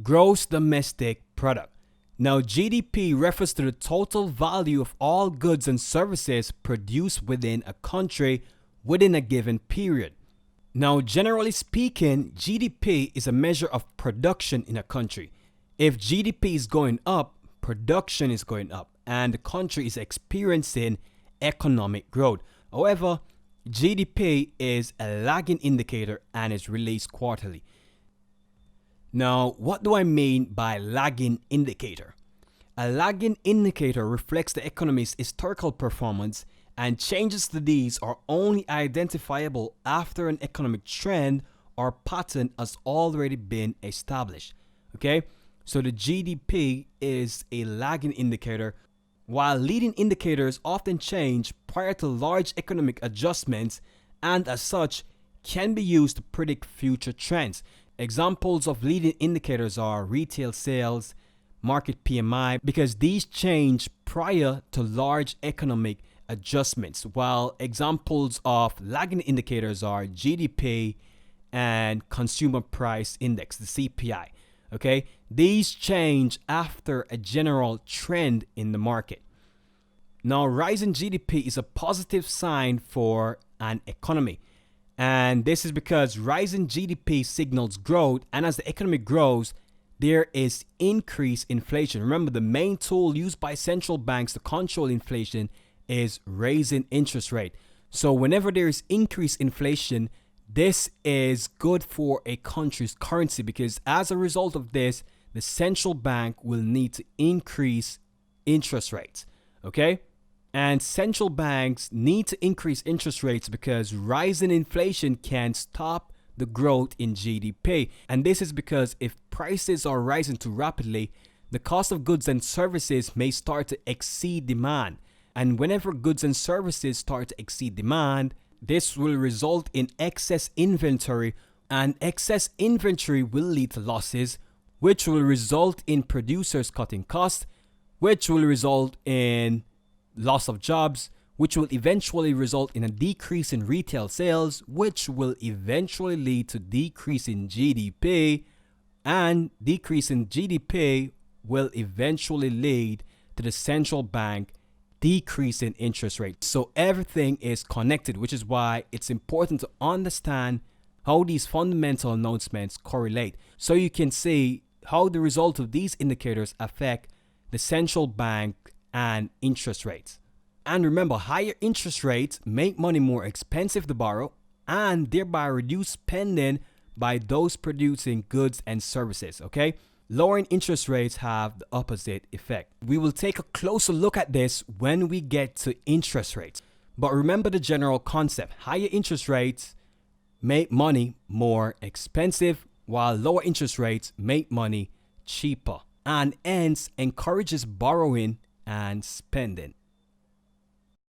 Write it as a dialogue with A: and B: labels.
A: Gross domestic product. Now, GDP refers to the total value of all goods and services produced within a country within a given period. Now, generally speaking, GDP is a measure of production in a country. If GDP is going up, production is going up, and the country is experiencing economic growth. However, GDP is a lagging indicator and is released quarterly. Now, what do I mean by lagging indicator? A lagging indicator reflects the economy's historical performance, and changes to these are only identifiable after an economic trend or pattern has already been established. Okay, so the GDP is a lagging indicator, while leading indicators often change prior to large economic adjustments and as such can be used to predict future trends. Examples of leading indicators are retail sales, market PMI, because these change prior to large economic adjustments, while examples of lagging indicators are GDP and consumer price index, the CPI. Okay, these change after a general trend in the market. Now, rising GDP is a positive sign for an economy. And this is because rising GDP signals growth, and as the economy grows, there is increased inflation. Remember, the main tool used by central banks to control inflation is raising interest rate. So whenever there is increased inflation, this is good for a country's currency, because as a result of this, the central bank will need to increase interest rates. Okay? And central banks need to increase interest rates because rising inflation can stop the growth in GDP. And this is because if prices are rising too rapidly, the cost of goods and services may start to exceed demand. And whenever goods and services start to exceed demand, this will result in excess inventory, and excess inventory will lead to losses, which will result in producers cutting costs, which will result in loss of jobs, which will eventually result in a decrease in retail sales, which will eventually lead to decrease in GDP, and decrease in GDP will eventually lead to the central bank decrease in interest rates. So everything is connected, which is why it's important to understand how these fundamental announcements correlate, so you can see how the result of these indicators affect the central bank and interest rates. And remember, higher interest rates make money more expensive to borrow and thereby reduce spending by those producing goods and services. Okay? Lowering interest rates have the opposite effect. We will take a closer look at this when we get to interest rates. But remember the general concept. Higher interest rates make money more expensive, while lower interest rates make money cheaper, and hence encourages borrowing and spending.